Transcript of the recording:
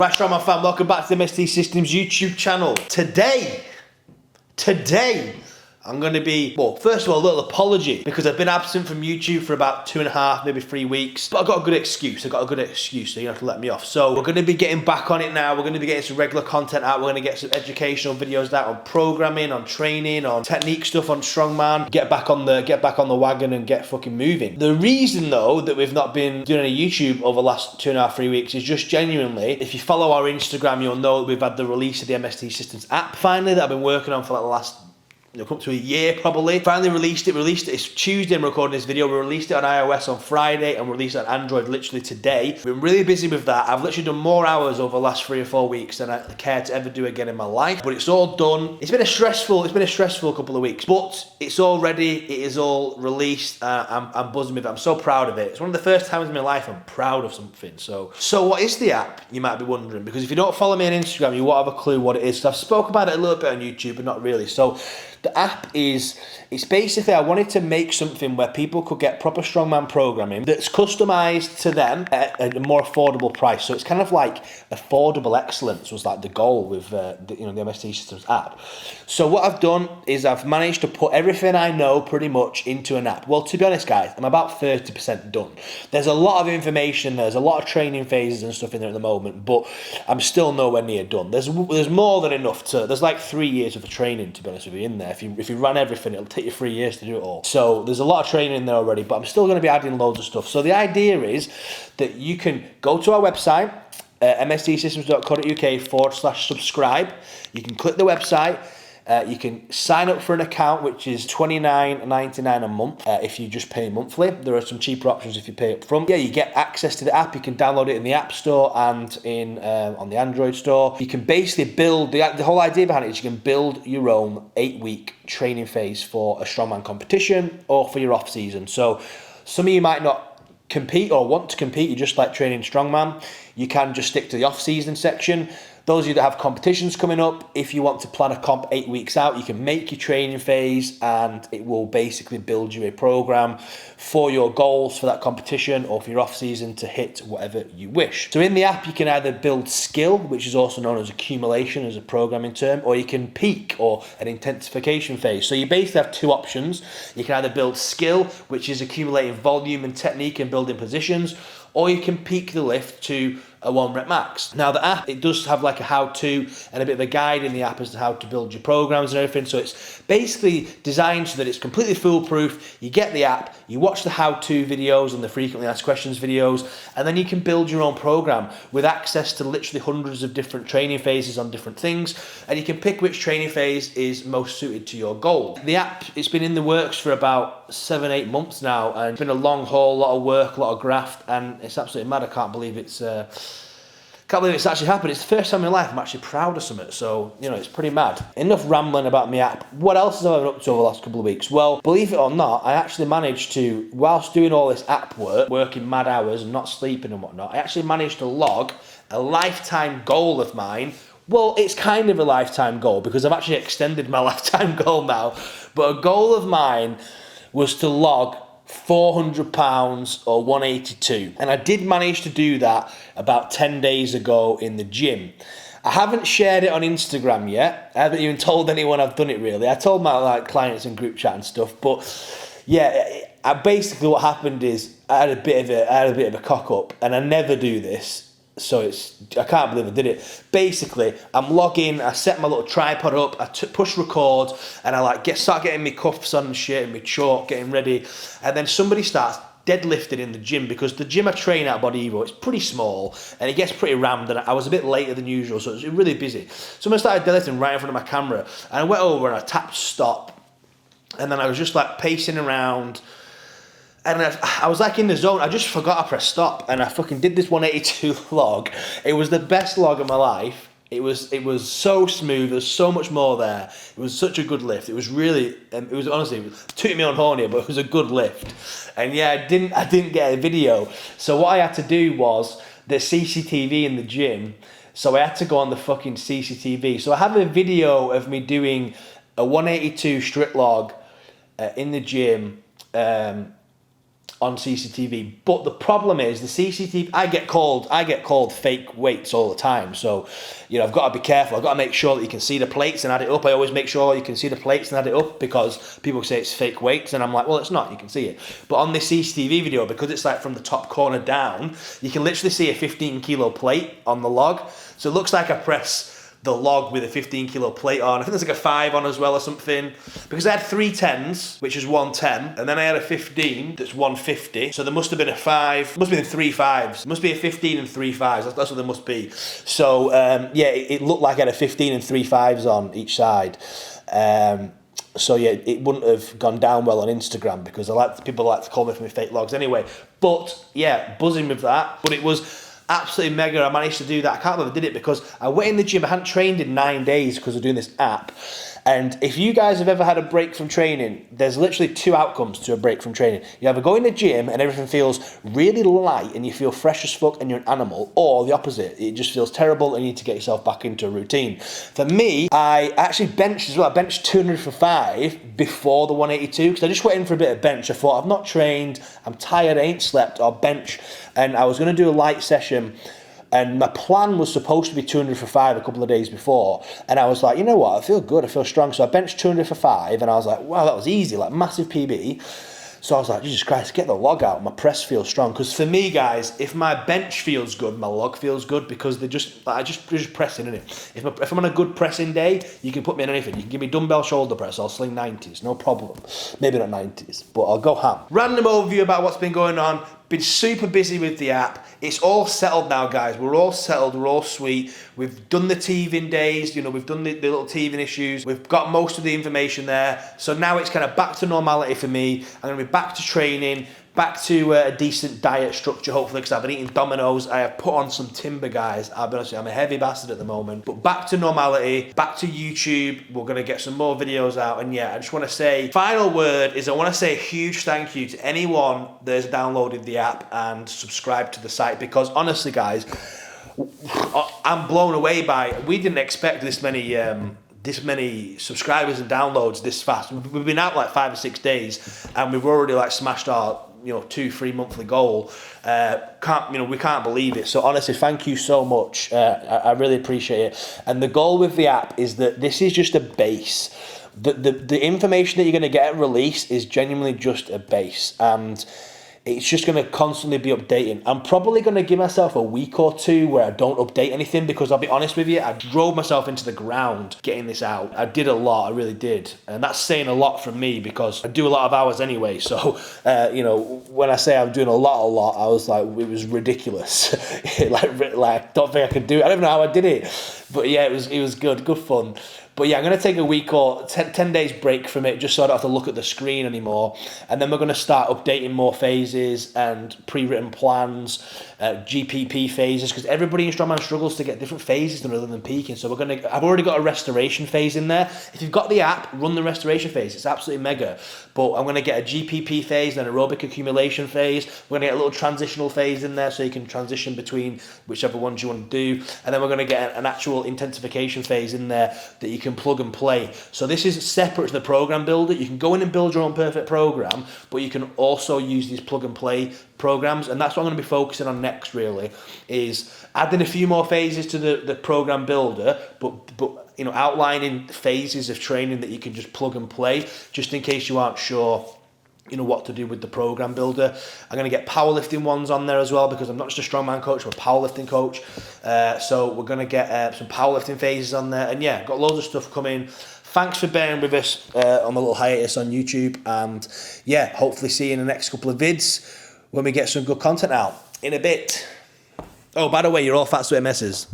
Right, Strongman fam, welcome back to the MST Systems YouTube channel. Today, I'm going to be, well, first of all, a little apology because I've been absent from YouTube for about 2.5, maybe 3 weeks. But I've got a good excuse. so you don't have to let me off. So we're going to be getting back on it now. We're going to be getting some regular content out. We're going to get some educational videos out on programming, on training, on technique stuff, on Strongman. Get back on the wagon and get fucking moving. The reason though that we've not been doing any YouTube over the last 2.5, 3 weeks is just genuinely, if you follow our Instagram, you'll know that we've had the release of the MST Systems app finally that I've been working on for like the last come to a year probably. Finally released it. It's Tuesday. I'm recording this video. We released it on iOS on Friday and released it on Android literally today. We've been really busy with that. I've literally done more hours over the last 3 or 4 weeks than I care to ever do again in my life. But it's all done. It's been a stressful couple of weeks, but it's all ready. It is all released. I'm buzzing with it. I'm so proud of it. It's one of the first times in my life I'm proud of something. So what is the app? You might be wondering, because if you don't follow me on Instagram, you won't have a clue what it is. So I've spoke about it a little bit on YouTube, but not really. So the app it's basically, I wanted to make something where people could get proper Strongman programming that's customized to them at a more affordable price. So it's kind of like affordable excellence was like the goal with the MST Systems app. So what I've done is I've managed to put everything I know pretty much into an app. Well, to be honest, guys, I'm about 30% done. There's a lot of information, there's a lot of training phases and stuff in there at the moment, but I'm still nowhere near done. There's more than enough there's like 3 years of training, to be honest with you, in there. If you run everything, it'll take you 3 years to do it all. So there's a lot of training in there already, but I'm still going to be adding loads of stuff. So the idea is that you can go to our website, mstsystems.co.uk/subscribe. You can click the website. You can sign up for an account, which is $29.99 a month if you just pay monthly. There are some cheaper options if you pay up front. Yeah, you get access to the app. You can download it in the App Store and on the Android store. You can basically build, the whole idea behind it is you can build your own 8-week training phase for a Strongman competition or for your off season. So some of you might not compete or want to compete, you just like training Strongman. You can just stick to the off season section. Those of you that have competitions coming up, if you want to plan a comp 8 weeks out, you can make your training phase and it will basically build you a program for your goals for that competition or for your off season to hit whatever you wish. So in the app, you can either build skill, which is also known as accumulation as a programming term, or you can peak or an intensification phase. So you basically have two options. You can either build skill, which is accumulating volume and technique and building positions, or you can peak the lift to a 1 rep max. Now the app, it does have like a how-to and a bit of a guide in the app as to how to build your programs and everything. So it's basically designed so that it's completely foolproof. You get the app, you watch the how-to videos and the frequently asked questions videos, and then you can build your own program with access to literally hundreds of different training phases on different things, and you can pick which training phase is most suited to your goal. The app, it's been in the works for about 7-8 months now, and it's been a long haul, a lot of work, a lot of graft, and it's absolutely mad. I can't believe it's actually happened. It's the first time in my life I'm actually proud of something. So, it's pretty mad. Enough rambling about my app. What else have I been up to over the last couple of weeks? Well, believe it or not, I actually managed to, whilst doing all this app work, working mad hours and not sleeping and whatnot, I actually managed to log a lifetime goal of mine. Well, it's kind of a lifetime goal because I've actually extended my lifetime goal now. But a goal of mine was to log 400 pounds or 182, and I did manage to do that about 10 days ago in the gym. I haven't shared it on Instagram yet. I haven't even told anyone I've done it really. I told my clients in group chat and stuff, but yeah, basically what happened is I had a bit of a cock up, and I never do this. So I can't believe I did it. Basically, I'm logging, I set my little tripod up, I push record, and I start getting my cuffs on and shit, and my chalk, getting ready, and then somebody starts deadlifting in the gym, because the gym I train at, Body Evo, it's pretty small, and it gets pretty rammed, and I was a bit later than usual, so it was really busy. Someone started deadlifting right in front of my camera, and I went over and I tapped stop, and then I was just pacing around, and I was in the zone. I just forgot to press stop, and I fucking did this 182 log. It was the best log of my life. It was so smooth. There's so much more there. It was such a good lift. It was really, honestly, it took me on horn here, but it was a good lift. And yeah, I didn't get a video. So what I had to do was the CCTV in the gym. So I had to go on the fucking CCTV. So I have a video of me doing a 182 strip log in the gym. on CCTV. But the problem is the CCTV. I get called fake weights all the time. So, I've got to be careful. I've got to make sure that you can see the plates and add it up. I always make sure you can see the plates and add it up, because people say it's fake weights, and I'm like, well, it's not. You can see it. But on this CCTV video, because it's like from the top corner down, you can literally see a 15 kilo plate on the log. So it looks like I press the log with a 15 kilo plate on. I think there's like a 5 on as well or something. Because I had 3 10s, which is 110, and then I had a 15 that's 150. So there must have been a 5, must have been 3 5s. It must be a 15 and 3 5s. That's what there must be. So it looked like I had a 15 and 3 5s on each side. So yeah, it wouldn't have gone down well on Instagram, because people like to call me for my fake logs anyway. But yeah, buzzing with that. But it was absolutely mega. I managed to do that. I can't believe I did it, because I went in the gym. I hadn't trained in 9 days because of doing this app. And if you guys have ever had a break from training, there's literally 2 outcomes to a break from training. You either go in the gym and everything feels really light and you feel fresh as fuck and you're an animal, or the opposite. It just feels terrible and you need to get yourself back into a routine. For me, I actually benched as well. I benched 200 for 5 before the 182, because I just went in for a bit of bench. I thought, I've not trained, I'm tired, I ain't slept, I'll bench. And I was going to do a light session, and my plan was supposed to be 200 for 5 a couple of days before. And I was like, you know what, I feel good, I feel strong. So I benched 200 for 5, and I was like, wow, that was easy, like massive PB. So I was like, Jesus Christ, get the log out. My press feels strong. Because for me, guys, if my bench feels good, my log feels good, because they're just pressing, innit? If I'm on a good pressing day, you can put me in anything. You can give me dumbbell shoulder press, I'll sling 90s, no problem. Maybe not 90s, but I'll go ham. Random overview about what's been going on. Been super busy with the app. It's all settled now, guys. We're all settled. We're all sweet. We've done the teething days. We've done the little teething issues. We've got most of the information there. So now it's kind of back to normality for me. I'm going to be back to training, back to a decent diet structure, hopefully, because I've been eating Domino's. I have put on some timber, guys. I'll be honest with you, I'm a heavy bastard at the moment. But back to normality, back to YouTube. We're going to get some more videos out. And yeah, I just want to say, final word is I want to say a huge thank you to anyone that has downloaded the app and subscribed to the site, because honestly, guys, I'm blown away by it. We didn't expect this many subscribers and downloads this fast. We've been out like 5 or 6 days, and we've already like smashed our 2-3 monthly goal. We can't believe it. So honestly, thank you so much. I really appreciate it. And the goal with the app is that this is just a base. The information that you're going to get at release is genuinely just a base, and it's just going to constantly be updating. I'm probably going to give myself a week or 2 where I don't update anything, because I'll be honest with you, I drove myself into the ground getting this out. I did a lot, I really did. And that's saying a lot from me, because I do a lot of hours anyway. So, when I say I'm doing a lot, I was like, it was ridiculous. like, don't think I could do it. I don't know how I did it. But yeah, it was good fun. But yeah, I'm going to take a week or 10 days break from it, just so I don't have to look at the screen anymore. And then we're going to start updating more phases and pre-written plans, GPP phases, because everybody in Strongman struggles to get different phases other than peaking. So I've already got a restoration phase in there. If you've got the app, run the restoration phase. It's absolutely mega. But I'm going to get a GPP phase, then aerobic accumulation phase. We're going to get a little transitional phase in there so you can transition between whichever ones you want to do. And then we're going to get an actual intensification phase in there that you can plug and play. So this is separate to the program builder. You can go in and build your own perfect program, but you can also use these plug and play programs. And that's what I'm going to be focusing on next, really, is adding a few more phases to the program builder, but outlining phases of training that you can just plug and play, just in case you aren't sure what to do with the program builder. I'm going to get powerlifting ones on there as well, because I'm not just a strongman coach, I'm a powerlifting coach. So we're going to get some powerlifting phases on there. And yeah, got loads of stuff coming. Thanks for bearing with us on the little hiatus on YouTube. And yeah, hopefully see you in the next couple of vids when we get some good content out in a bit. Oh, by the way, you're all fat, sweaty messes.